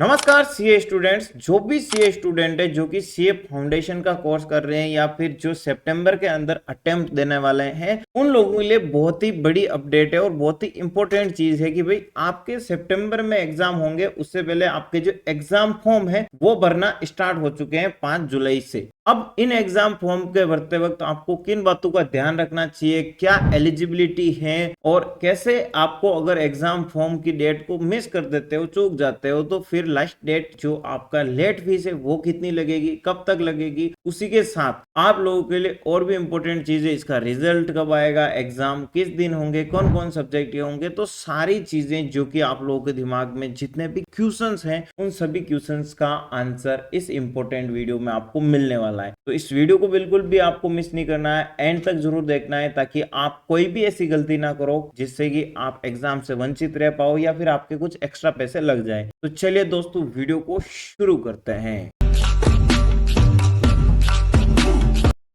नमस्कार CA students. जो भी सीए स्टूडेंट है जो कि सीए फाउंडेशन का कोर्स कर रहे हैं या फिर जो सितंबर के अंदर अटेम्प्ट देने वाले हैं, उन लोगों के लिए बहुत ही बड़ी अपडेट है और बहुत ही इंपॉर्टेंट चीज है कि भाई आपके सितंबर में एग्जाम होंगे, उससे पहले आपके जो एग्जाम फॉर्म है वो भरना स्टार्ट हो चुके हैं 5 जुलाई से। अब इन एग्जाम फॉर्म के भरते वक्त आपको किन बातों का ध्यान रखना चाहिए, क्या एलिजिबिलिटी है और कैसे आपको अगर एग्जाम फॉर्म की डेट को मिस कर देते हो, चूक जाते हो, तो फिर लास्ट डेट जो आपका लेट फीस है वो कितनी लगेगी, कब तक लगेगी। उसी के साथ आप लोगों के लिए और भी इंपॉर्टेंट चीज है, इसका रिजल्ट कब आएगा, एग्जाम किस दिन होंगे, कौन कौन सब्जेक्ट होंगे। तो सारी चीजें जो कि आप लोगों के दिमाग में जितने भी क्वेश्चंस हैं उन सभी क्वेश्चंस का आंसर इस इंपॉर्टेंट वीडियो में आपको मिलने वाला है। तो इस वीडियो को बिल्कुल भी आपको मिस नहीं करना है, एंड तक जरूर देखना है ताकि आप कोई भी ऐसी गलती ना करो जिससे कि आप एग्जाम से वंचित रह पाओ या फिर आपके कुछ एक्स्ट्रा पैसे लग जाए। तो चलिए दोस्तों वीडियो को शुरू करते हैं।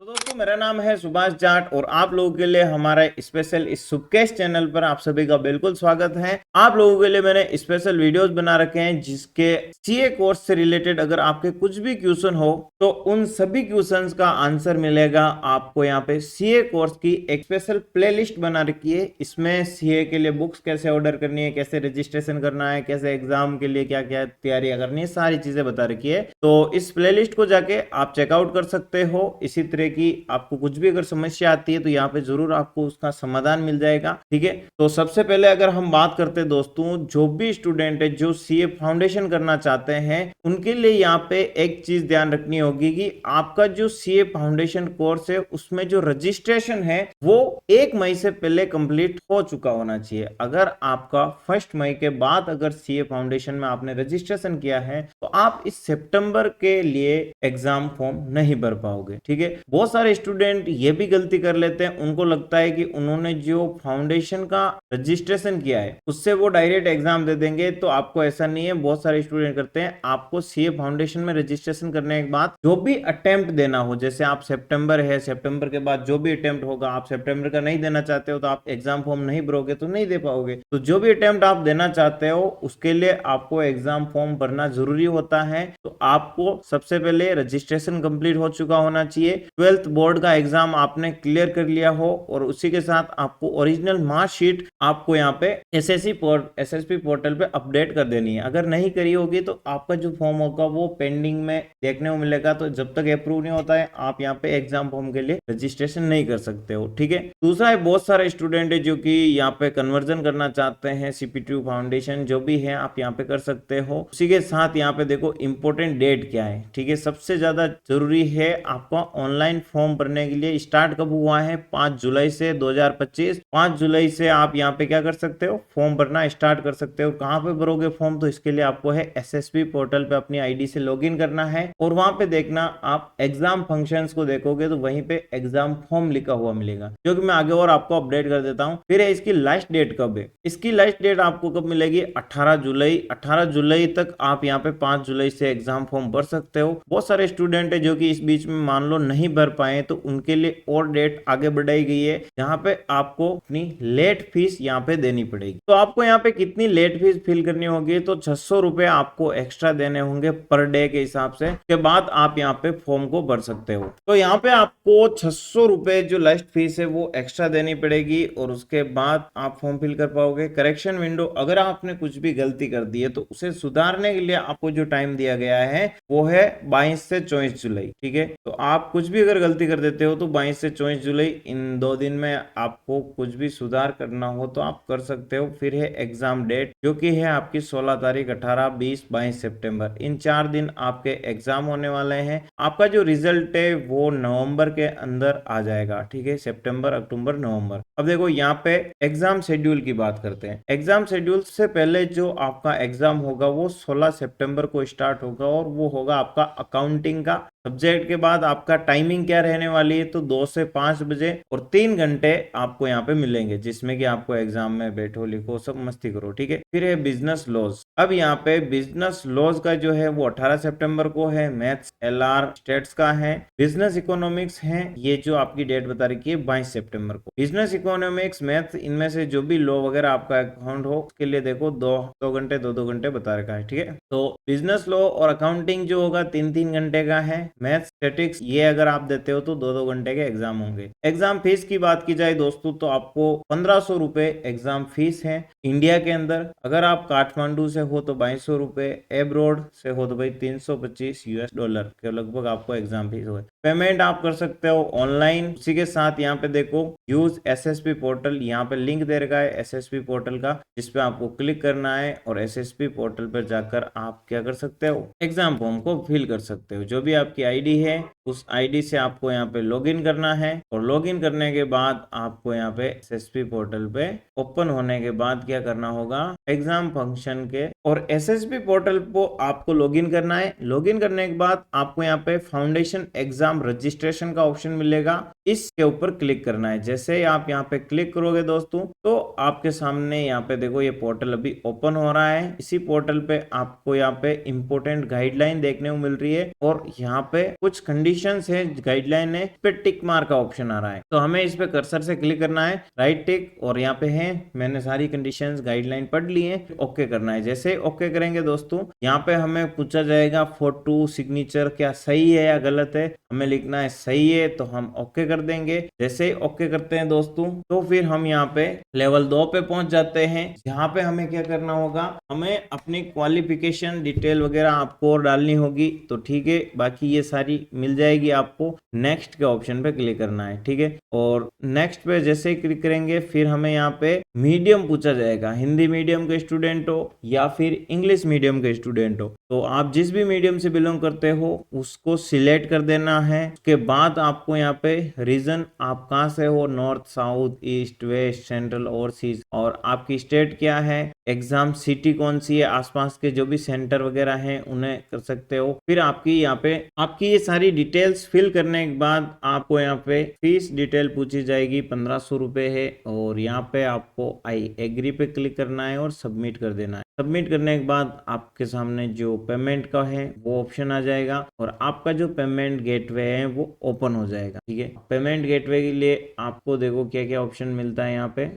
दोस्तों मेरा नाम है सुभाष जाट और आप लोगों के लिए हमारे स्पेशल इस सुबकेश चैनल पर आप सभी का बिल्कुल स्वागत है। आप लोगों के लिए मैंने स्पेशल वीडियोस बना रखे हैं जिसके सीए कोर्स से रिलेटेड अगर आपके कुछ भी क्वेश्चन हो तो उन सभी क्वेश्चंस का आंसर मिलेगा आपको। यहाँ पे सीए कोर्स की एक स्पेशल प्लेलिस्ट बना रखी है। इसमें सीए के लिए बुक्स कैसे ऑर्डर करनी है, कैसे रजिस्ट्रेशन करना है, कैसे एग्जाम के लिए क्या क्या तैयारियां करनी है, सारी चीजें बता रखी है। तो इस प्लेलिस्ट को जाके आप चेकआउट कर सकते हो। इसी तरह की आपको कुछ भी अगर समस्या आती है तो यहाँ पे जरूर आपको उसका समाधान मिल जाएगा। ठीक है, तो सबसे पहले अगर हम बात करते हैं दोस्तों, जो भी स्टूडेंट है जो सीए फाउंडेशन करना चाहते हैं उनके लिए यहाँ पे एक चीज ध्यान रखनी होगी कि आपका जो सीए फाउंडेशन कोर्स है उसमें जो रजिस्ट्रेशन है वो 1 मई से पहले कंप्लीट हो चुका होना चाहिए। अगर आपका 1 मई के बाद अगर सीए फाउंडेशन में आपने रजिस्ट्रेशन किया है तो आप इस सितंबर के लिए एग्जाम फॉर्म नहीं भर पाओगे। ठीक है, बहुत सारे स्टूडेंट ये भी गलती कर लेते हैं, उनको लगता है कि उन्होंने जो फाउंडेशन का रजिस्ट्रेशन किया है उससे वो डायरेक्ट एग्जाम दे देंगे। तो आपको ऐसा नहीं है, बहुत सारे स्टूडेंट करते हैं। आपको सीए फाउंडेशन में रजिस्ट्रेशन करने के बाद जो भी अटेम्प्ट देना हो, जैसे आप सितंबर है, सितंबर के बाद जो भी अटेम्प्ट होगा, आप सितंबर का नहीं देना चाहते हो तो आप एग्जाम फॉर्म नहीं भरोगे तो नहीं दे पाओगे। तो जो भी अटेम्प्ट आप देना चाहते हो उसके लिए आपको एग्जाम फॉर्म भरना जरूरी होता है। तो आपको सबसे पहले रजिस्ट्रेशन कंप्लीट हो चुका होना चाहिए, 12th बोर्ड का एग्जाम आपने क्लियर कर लिया हो और उसी के साथ आपको ओरिजिनल मार्कशीट आपको यहाँ पे एसएसपी पोर्टल पे अपडेट कर देनी है। अगर नहीं करी होगी तो आपका जो फॉर्म होगा वो पेंडिंग में देखने को मिलेगा। तो जब तक अप्रूव नहीं होता है आप यहाँ पे एग्जाम फॉर्म के लिए रजिस्ट्रेशन नहीं कर सकते हो। ठीक है, दूसरा है बहुत सारे स्टूडेंट है जो कि यहाँ पे कन्वर्जन करना चाहते हैं, सीपीटी फाउंडेशन जो भी है आप यहाँ पे कर सकते हो। उसी के साथ यहाँ पे देखो इंपॉर्टेंट डेट क्या है। ठीक है, सबसे ज्यादा जरूरी है आपका ऑनलाइन फॉर्म भरने के लिए स्टार्ट कब हुआ है, 5 जुलाई से 2025। 5 जुलाई से आप यहाँ पे क्या कर सकते हो, फॉर्म भरना स्टार्ट कर सकते हो। कहाँ पे भरोगे फॉर्म, तो इसके लिए आपको है एसएसपी पोर्टल पे अपनी आईडी से लॉगिन करना है और वहां पे देखना आप एग्जाम फंक्शंस को देखोगे तो वहीं पे एग्जाम फॉर्म लिखा हुआ मिलेगा, जो कि मैं आगे और आपको अपडेट कर देता हूँ। फिर है इसकी लास्ट डेट कब है, इसकी लास्ट डेट आपको कब मिलेगी, 18 जुलाई। 18 जुलाई तक आप यहाँ पे 5 जुलाई से एग्जाम फॉर्म भर सकते हो। बहुत सारे स्टूडेंट है जो कि इस बीच में मान लो नहीं भर पाए तो उनके लिए और डेट आगे बढ़ाई गई है, जहां पे आपको अपनी लेट फीस यहाँ पे देनी पड़ेगी। तो आपको यहाँ पे कितनी लेट फीस फिल करनी होगी, तो 600 रुपए आपको एक्स्ट्रा देने होंगे पर डे के हिसाब से। के बाद आप यहाँ पे फॉर्म को भर सकते हो। तो यहाँ पे आपको 600 रुपए जो लास्ट फीस है वो एक्स्ट्रा देनी पड़ेगी और उसके बाद आप फॉर्म फिल कर पाओगे। करेक्शन विंडो, अगर आपने कुछ भी गलती कर दी है तो उसे सुधारने के लिए आपको जो टाइम दिया गया है वो है 22 से 24 जुलाई। ठीक है, तो आप कुछ भी अगर गलती कर देते हो तो 22 से 24 जुलाई इन 2 दिन में आपको कुछ भी सुधार करना हो तो आप कर सकते हो। फिर है एग्जाम डेट जो कि है आपकी 16 तारीख, 18, 20, 22 सितंबर। इन 4 दिन आपके एग्जाम होने वाले हैं। आपका जो रिजल्ट है वो नवंबर के अंदर आ जाएगा। ठीक है, सितंबर, अक्टूबर, नवंबर। अब देखो यहाँ पे एग्जाम शेड्यूल की बात करते हैं। एग्जाम शेड्यूल से पहले जो आपका एग्जाम होगा वो 16 सितंबर को स्टार्ट होगा और वो होगा आपका अकाउंटिंग का सब्जेक्ट। के बाद आपका टाइमिंग क्या रहने वाली है, तो 2 से 5 बजे और 3 घंटे आपको यहाँ पे मिलेंगे जिसमें कि आपको एग्जाम में बैठो, लिखो, सब मस्ती करो। ठीक है, फिर है बिजनेस लॉज। अब यहाँ पे बिजनेस लॉज का जो है वो 18 सितंबर को है, मैथ्स एलआर स्टेट्स का है, बिजनेस इकोनॉमिक्स है, ये जो आपकी डेट बता रखी है 22 सितंबर को। बिजनेस इकोनॉमिक्स मैथ्स इनमें से जो भी लॉ वगैरह आपका अकाउंट हो उसके लिए देखो 2 घंटे 2 घंटे बता रखा है, ठीक है। तो बिजनेस लॉ और अकाउंटिंग जो होगा 3 घंटे का है, मैथ्स स्टैटिक्स ये अगर आप देते हो तो 2 घंटे के एग्जाम होंगे। एग्जाम फीस की बात की जाए दोस्तों तो आपको 1500 रुपए एग्जाम फीस है इंडिया के अंदर। अगर आप काठमांडू से हो तो 2200 रुपए, एब्रोड से हो तो भाई 325 यूएस डॉलर के लगभग आपको एग्जाम फीस हो। पेमेंट आप कर सकते हो ऑनलाइन। उसी के साथ यहाँ पे देखो यूज एसएसपी पोर्टल, यहाँ पे लिंक दे रखा है एसएसपी पोर्टल का, जिसपे आपको क्लिक करना है और एसएसपी पोर्टल पर जाकर आप क्या कर सकते हो, एग्जाम फॉर्म को फिल कर सकते हो। जो भी आपकी आईडी है उस आईडी से आपको यहाँ पे लॉगिन करना है और लॉगिन करने के बाद आपको यहाँ पे एसएसपी पोर्टल पे ओपन होने के बाद क्या करना होगा, एग्जाम फंक्शन के और एसएसपी पोर्टल को आपको लॉगिन करना है। लॉगिन करने के बाद आपको यहाँ पे फाउंडेशन एग्जाम रजिस्ट्रेशन का ऑप्शन मिलेगा, इसके ऊपर क्लिक करना है। जैसे आप यहाँ पे क्लिक करोगे दोस्तों तो आपके सामने यहाँ पे देखो ये पोर्टल अभी ओपन हो रहा है। इसी पोर्टल पे आपको यहाँ पे इंपोर्टेंट गाइडलाइन देखने को मिल रही है और यहाँ पे कुछ कंडीशंस है, गाइडलाइन है, इस पे टिक मार्क का ऑप्शन आ रहा है। तो हमें इस पे कर्सर से क्लिक करना है, राइट टिक, और यहाँ पे है मैंने सारी कंडीशंस गाइडलाइन पढ़ ली है, ओके करना है। जैसे ओके करेंगे दोस्तों यहाँ पे हमें पूछा जाएगा फोटो सिग्नेचर क्या सही है या गलत है, हमें लिखना है सही है तो हम ओके कर देंगे। जैसे ओके करते हैं दोस्तों तो फिर हम यहाँ पे लेवल 2 पे पहुंच जाते हैं। यहाँ पे हमें क्या करना होगा, हमें अपनी क्वालिफिकेशन डिटेल वगैरह आपको डालनी होगी तो ठीक है, बाकी ये सारी मिल जाएगी आपको। नेक्स्ट के ऑप्शन पे क्लिक करना है, ठीक है। और नेक्स्ट पे जैसे ही क्लिक करेंगे फिर हमें यहाँ पे मीडियम पूछा जाएगा, हिंदी मीडियम के स्टूडेंट हो या फिर इंग्लिश मीडियम के स्टूडेंट हो, तो आप जिस भी मीडियम से बिलोंग करते हो उसको सिलेक्ट कर देना है। उसके बाद आपको यहाँ पे रीजन आप कहाँ से हो, north south east west central overseas, और आपकी स्टेट क्या है, एग्जाम सिटी कौन सी है, आसपास के जो भी सेंटर वगैरह हैं उन्हें कर सकते हो। फिर आपकी यहाँ पे आपकी ये सारी डिटेल्स फिल करने के बाद आपको यहाँ पे फीस डिटेल पूछी जाएगी, 1500 रुपए है। और यहाँ पे आपको आई एग्री पे क्लिक करना है और सबमिट कर देना है। सबमिट करने के बाद आपके सामने जो पेमेंट का है वो ऑप्शन आ जाएगा और आपका जो पेमेंट गेटवे है वो ओपन हो जाएगा, ठीक है। पेमेंट गेटवे के लिए आपको देखो क्या क्या ऑप्शन मिलता है।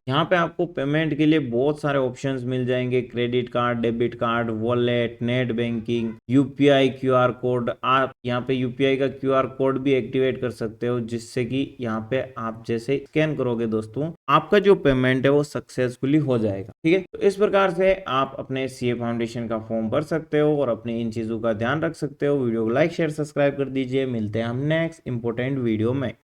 यहाँ पे आपको पेमेंट के लिए बहुत सारे ऑप्शंस मिल जाएंगे, credit card, debit card, wallet, net banking, UPI QR code. आप यहाँ पे यूपीआई का क्यूआर कोड भी एक्टिवेट कर सकते हो, जिससे कि यहाँ पे आप जैसे स्कैन करोगे दोस्तों आपका जो पेमेंट है वो सक्सेसफुली हो जाएगा, ठीक है। तो इस प्रकार से आप अपने सीए फाउंडेशन का फॉर्म भर सकते हो और अपनी इन चीजों का ध्यान रख सकते हो। वीडियो को लाइक शेयर सब्सक्राइब कर दीजिए। मिलते हैं हम नेक्स्ट इंपोर्टेंट वीडियो में।